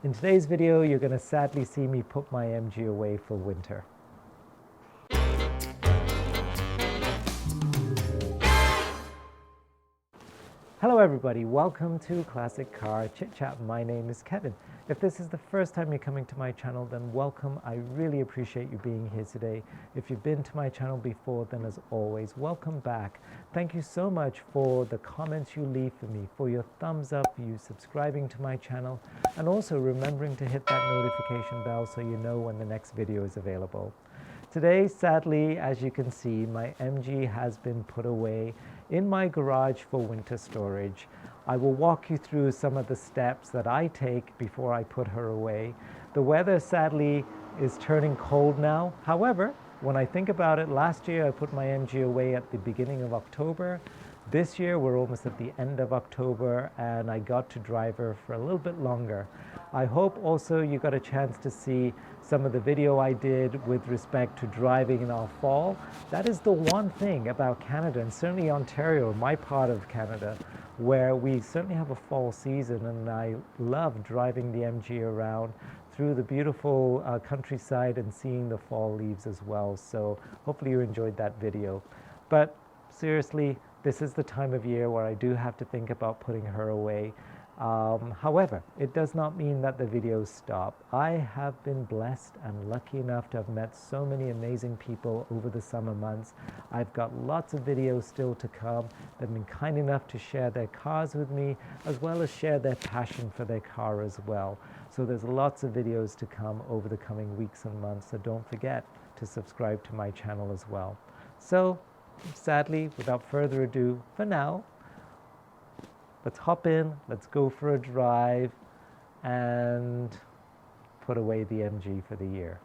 In today's video, you're going to sadly see me put my MG away for winter. Hello everybody, welcome to Classic Car ChitChat. My name is Kevin. If this is the first time you're coming to my channel, then welcome. I really appreciate you being here today. If you've been to my channel before, then as always, welcome back. Thank you so much for the comments you leave for me, for your thumbs up, for you subscribing to my channel, and also remembering to hit that notification bell so you know when the next video is available. Today, sadly, as you can see, my MG has been put away in my garage for winter storage. I will walk you through some of the steps that I take before I put her away. The weather, sadly, is turning cold now. However, when I think about it, last year I put my MG away at the beginning of October. This year we're almost at the end of October and I got to drive her for a little bit longer. I hope also you got a chance to see some of the video I did with respect to driving in our fall. That is the one thing about Canada, and certainly Ontario, my part of Canada, where we certainly have a fall season, and I love driving the MG around through the beautiful countryside and seeing the fall leaves as well. So hopefully you enjoyed that video. But seriously, this is the time of year where I do have to think about putting her away. However, it does not mean that the videos stop. I have been blessed and lucky enough to have met so many amazing people over the summer months. I've got lots of videos still to come that have been kind enough to share their cars with me, as well as share their passion for their car as well. So there's lots of videos to come over the coming weeks and months, so don't forget to subscribe to my channel as well. So sadly, without further ado, for now, let's hop in, let's go for a drive, and put away the MG for the year.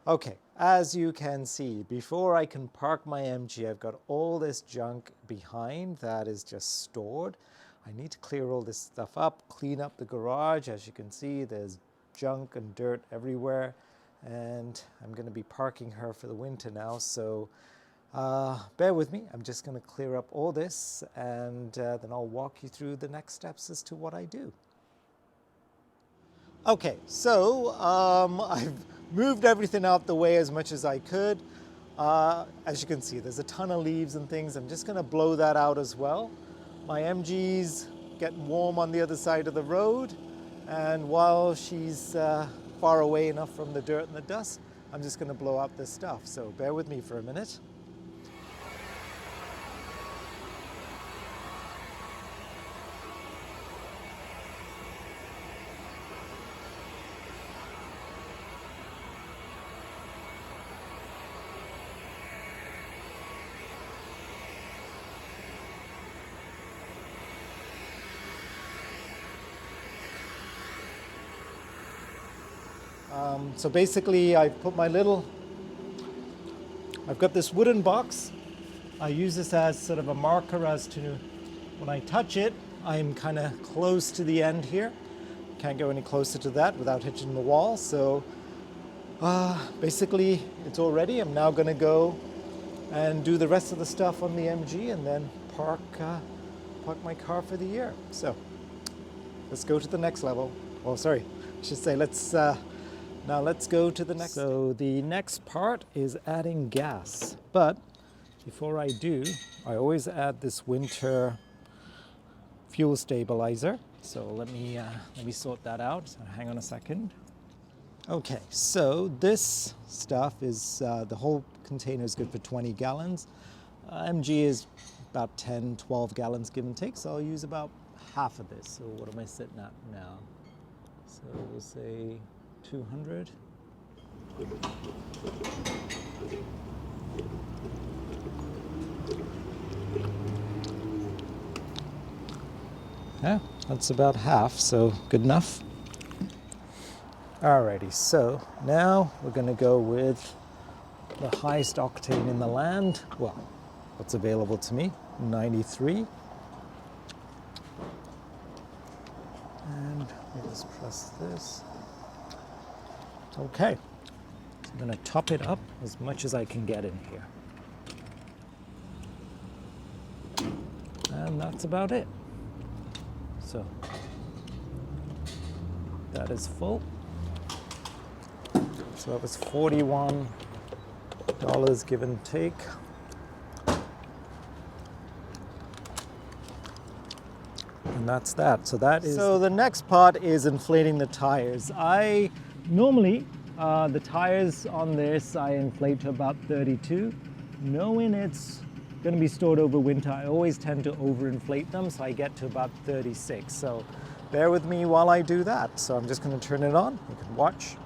Okay, as you can see, before I can park my MG, I've got all this junk behind that is just stored. I need to clear all this stuff up, clean up the garage. As you can see, there's junk and dirt everywhere, and I'm going to be parking her for the winter now, so bear with me. I'm just going to clear up all this, and then I'll walk you through the next steps as to what I do. Okay, so I've moved everything out the way as much as I could. As you can see, there's a ton of leaves and things. I'm just going to blow that out as well. My MG's getting warm on the other side of the road, and while she's far away enough from the dirt and the dust, I'm just going to blow out this stuff. So bear with me for a minute. So basically I've got this wooden box. I use this as sort of a marker as to when I touch it, I'm kind of close to the end here. Can't go any closer to that without hitting the wall. So basically it's all ready. I'm now going to go and do the rest of the stuff on the MG and then park my car for the year. So let's go to the next level. Oh, sorry, I should say now let's go to the next. So the next part is adding gas. But before I do, I always add this winter fuel stabilizer. So let me sort that out. So hang on a second. Okay, so this stuff is, the whole container is good for 20 gallons. MG is about 10, 12 gallons give and take. So I'll use about half of this. So what am I sitting at now? So we'll say 200. Yeah, that's about half, so good enough. Alrighty, so now we're going to go with the highest octane in the land. Well, what's available to me, 93. And let me just press this. Okay, so I'm gonna top it up as much as I can get in here. And that's about it. So that is full. So that was $41 give and take. And that's that. So that is. So the next part is inflating the tires. I normally, the tires on this, I inflate to about 32. Knowing it's going to be stored over winter, I always tend to overinflate them, so I get to about 36. So bear with me while I do that. So I'm just going to turn it on. You can watch.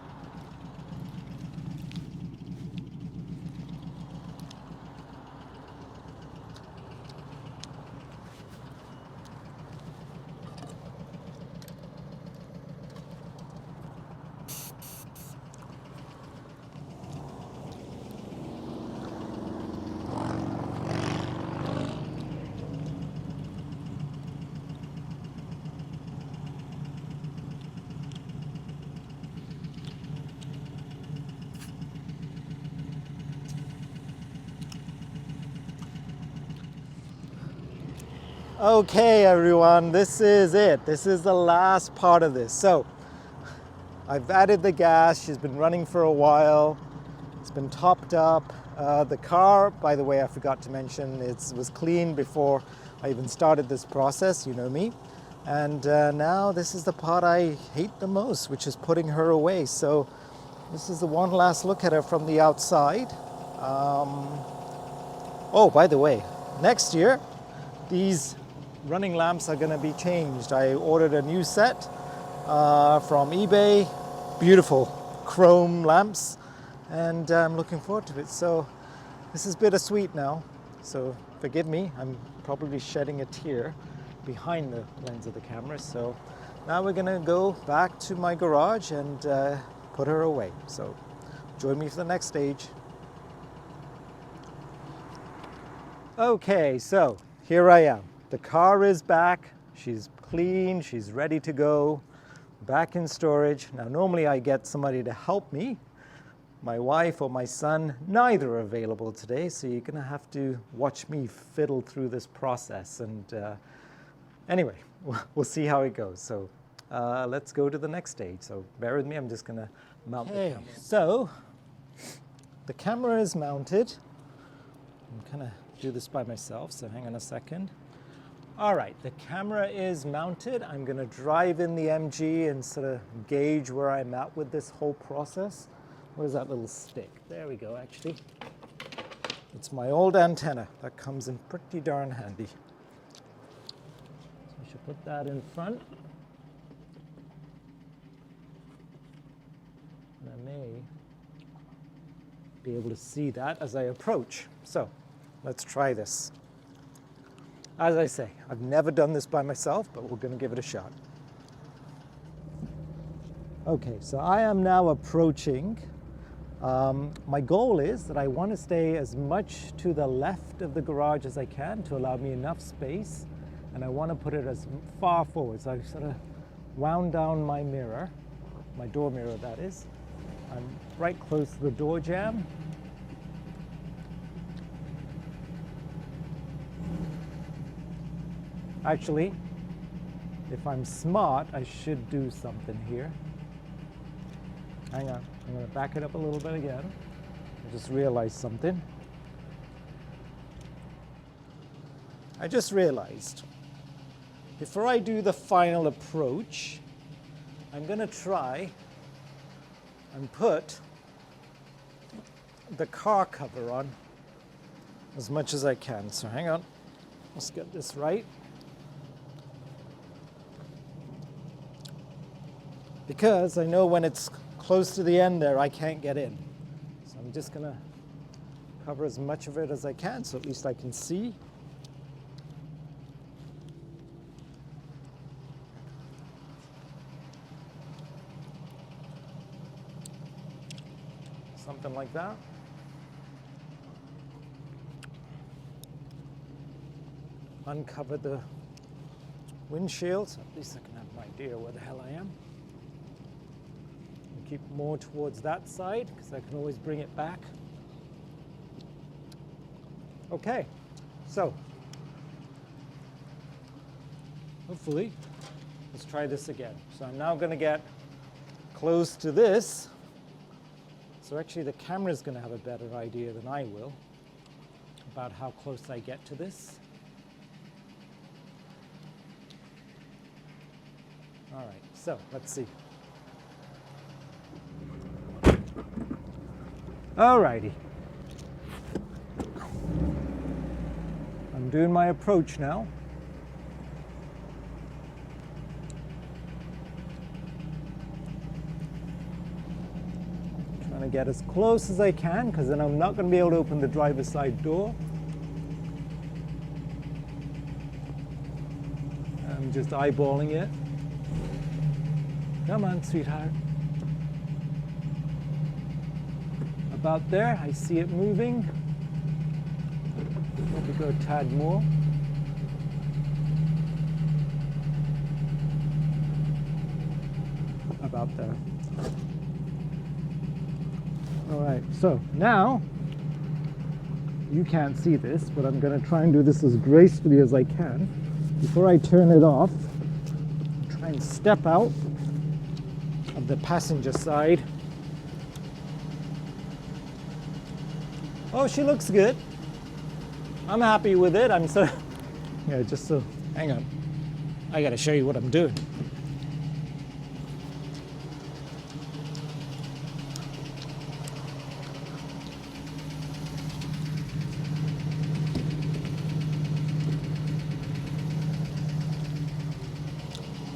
Okay, everyone, this is it. This is the last part of this. So I've added the gas. She's been running for a while. It's been topped up. The car, by the way, I forgot to mention, it was clean before I even started this process, you know me. And now this is the part I hate the most, which is putting her away. So this is the one last look at her from the outside. Oh, by the way, next year, these running lamps are going to be changed. I ordered a new set from eBay. Beautiful chrome lamps, and I'm looking forward to it. So this is bittersweet now, so forgive me. I'm probably shedding a tear behind the lens of the camera. So now we're going to go back to my garage and put her away. So join me for the next stage. Okay, so here I am. The car is back, she's clean, she's ready to go, back in storage. Now normally I get somebody to help me, my wife or my son. Neither are available today, so you're gonna have to watch me fiddle through this process. And anyway, we'll see how it goes. So let's go to the next stage. So bear with me, I'm just gonna mount the camera. So the camera is mounted. I'm gonna do this by myself, so hang on a second. All right, the camera is mounted. I'm gonna drive in the MG and sort of gauge where I'm at with this whole process. Where's that little stick? There we go, actually. It's my old antenna. That comes in pretty darn handy. So I should put that in front. And I may be able to see that as I approach. So let's try this. As I say, I've never done this by myself, but we're going to give it a shot. Okay, so I am now approaching. My goal is that I want to stay as much to the left of the garage as I can to allow me enough space, and I want to put it as far forward. So I sort of wound down my mirror, my door mirror that is. I'm right close to the door jamb. Actually, if I'm smart, I should do something here. Hang on, I'm going to back it up a little bit again. I just realized something. I just realized, before I do the final approach, I'm going to try and put the car cover on as much as I can. So hang on, let's get this right. Because I know when it's close to the end there, I can't get in. So I'm just gonna cover as much of it as I can, so at least I can see. Something like that. uncover the windshield, so at least I can have an idea where the hell I am. And keep more towards that side because I can always bring it back. Okay, so hopefully, let's try this again. So I'm now going to get close to this. So actually the camera is going to have a better idea than I will about how close I get to this. All right, so let's see. All righty. I'm doing my approach now. Trying to get as close as I can because then I'm not going to be able to open the driver's side door. I'm just eyeballing it. Come on, sweetheart. About there, I see it moving. Maybe go a tad more. About there. All right, so now, you can't see this, but I'm going to try and do this as gracefully as I can. Before I turn it off, try and step out of the passenger side. Oh, she looks good. I'm happy with it. I'm so, yeah, just so, hang on. I gotta show you what I'm doing.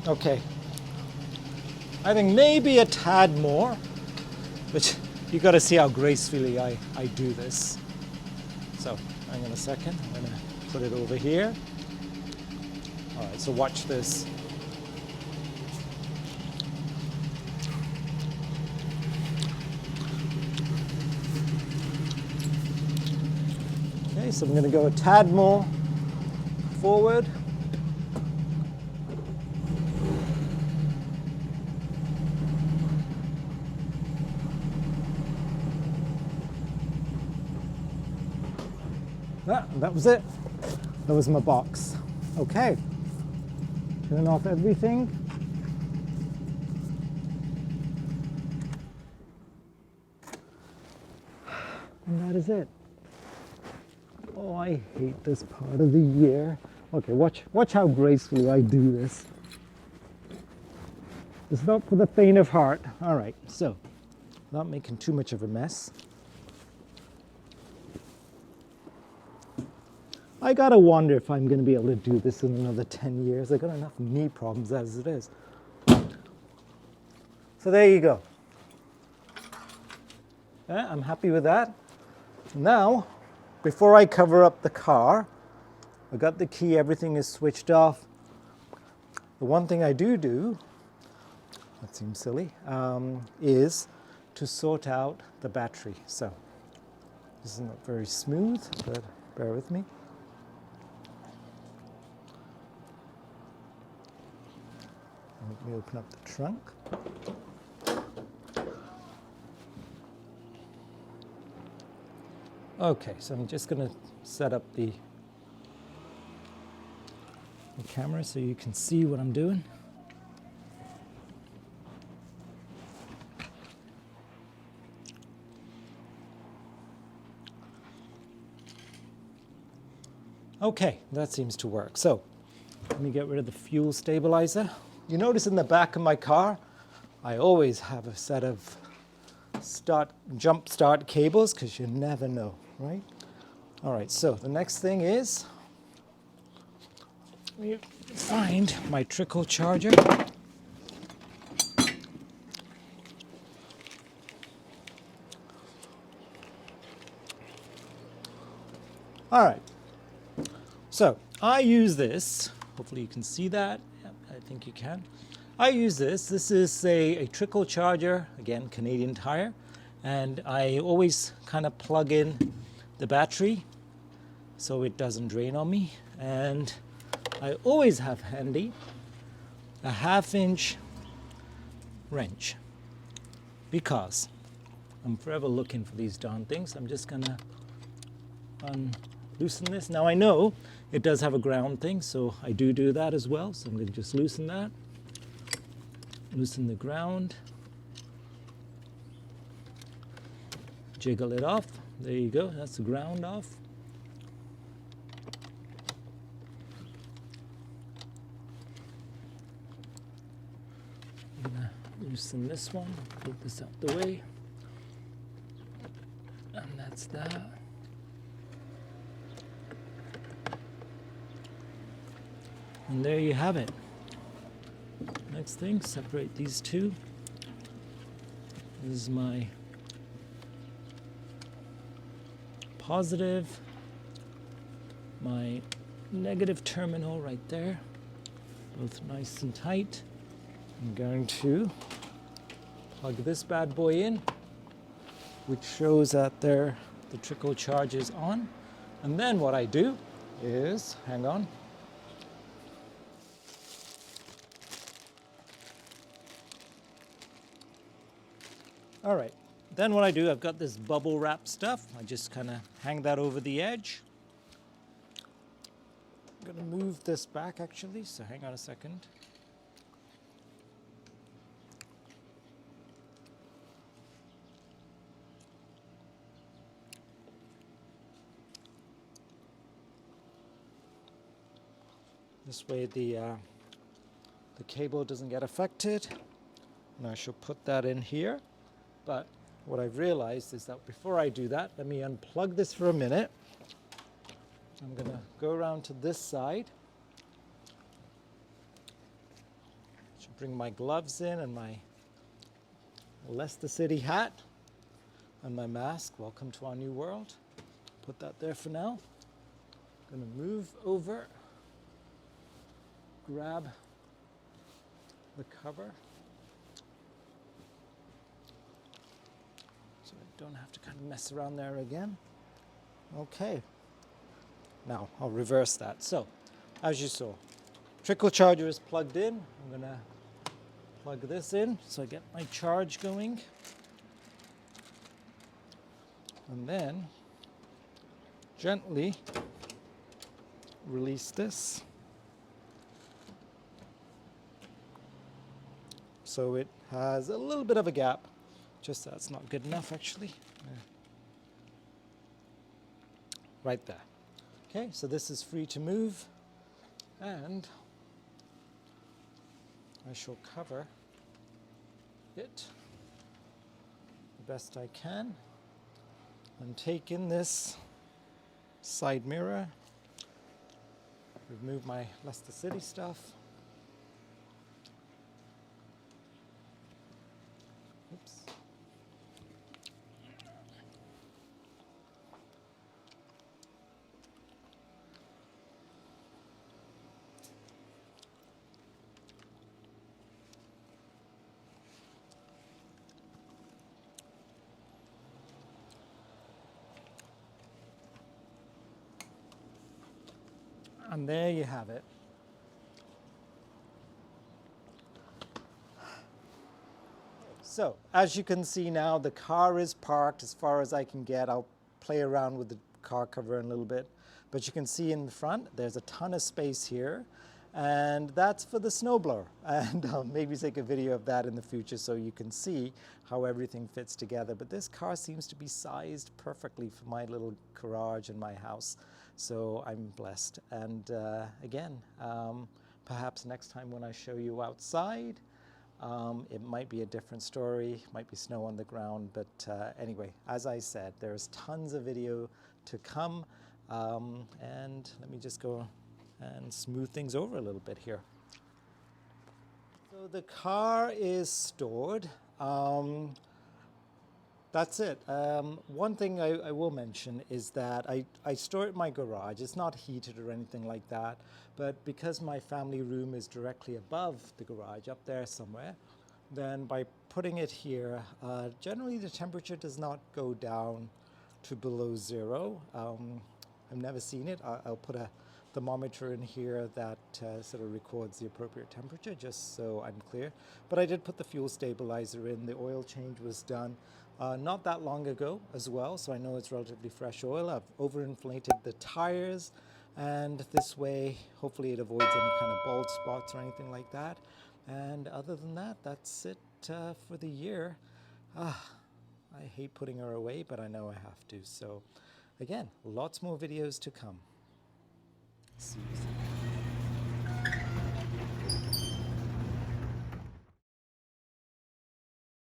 Okay. I think maybe a tad more, but you got to see how gracefully I do this. So, hang on a second. I'm going to put it over here. All right, so watch this. Okay, so I'm going to go a tad more forward. That was it. That was my box. Okay. Turn off everything. And that is it. Oh, I hate this part of the year. Okay, watch how gracefully I do this. It's not for the faint of heart. All right, so not making too much of a mess. I gotta wonder if I'm gonna be able to do this in another 10 years. I got enough knee problems as it is. So there you go. Yeah, I'm happy with that. Now, before I cover up the car, I got the key, everything is switched off. The one thing I do, that seems silly, is to sort out the battery. So, this is not very smooth, but bear with me. Let me open up the trunk. Okay, so I'm just going to set up the camera so you can see what I'm doing. Okay, that seems to work. So let me get rid of the fuel stabilizer. You notice in the back of my car, I always have a set of jump start cables because you never know, right? All right, so the next thing is, let me find my Trickle charger. All right, so I use this, hopefully you can see that. I think you can. I use this. This is a Trickle charger, again, Canadian Tire. And I always kind of plug in the battery so it doesn't drain on me. And I always have handy a 1/2-inch wrench because I'm forever looking for these darn things. I'm just gonna loosen this. Now I know it does have a ground thing, so I do that as well. So I'm gonna just loosen that. Loosen the ground. Jiggle it off. There you go, that's the ground off. I'm gonna loosen this one, put this out the way. And that's that. And there you have it. Next thing, separate these two. This is my positive, my negative terminal right there. Both nice and tight. I'm going to plug this bad boy in, which shows that the trickle charge is on. And then what I do is, hang on. All right, then what I do, I've got this bubble wrap stuff. I just kind of hang that over the edge. I'm gonna move this back actually, so hang on a second. This way the cable doesn't get affected. And I shall put that in here. But what I've realized is that before I do that, let me unplug this for a minute. I'm gonna go around to this side. Should bring my gloves in and my Leicester City hat and my mask. Welcome to our new world. Put that there for now. I'm gonna move over, grab the cover. Don't have to kind of mess around there again. Okay. Now I'll reverse that. So, as you saw, trickle charger is plugged in. I'm gonna plug this in so I get my charge going. And then gently release this. So it has a little bit of a gap. Just that's not good enough actually. Right there. Okay, so this is free to move, and I shall cover it the best I can and take in this side mirror, remove my Leicester City stuff. Oops. And there you have it. So, as you can see now, the car is parked as far as I can get. I'll play around with the car cover in a little bit. But you can see in the front, there's a ton of space here. And that's for the snowblower. And I'll maybe take a video of that in the future so you can see how everything fits together. But this car seems to be sized perfectly for my little garage in my house. So I'm blessed. And again, perhaps next time when I show you outside, it might be a different story, might be snow on the ground. But anyway, as I said, there's tons of video to come. And let me just go and smooth things over a little bit here. So the car is stored. That's it. One thing I will mention is that I store it in my garage. It's not heated or anything like that, but because my family room is directly above the garage, up there somewhere, then by putting it here, generally the temperature does not go down to below 0. I've never seen it. I'll put a thermometer in here that sort of records the appropriate temperature, just so I'm clear. But I did put the fuel stabilizer in. The oil change was done not that long ago as well, so I know it's relatively fresh oil. I've over-inflated the tires, and this way hopefully it avoids any kind of bald spots or anything like that. And other than that, that's it for the year. I hate putting her away, but I know I have to. So again, lots more videos to come. See you soon.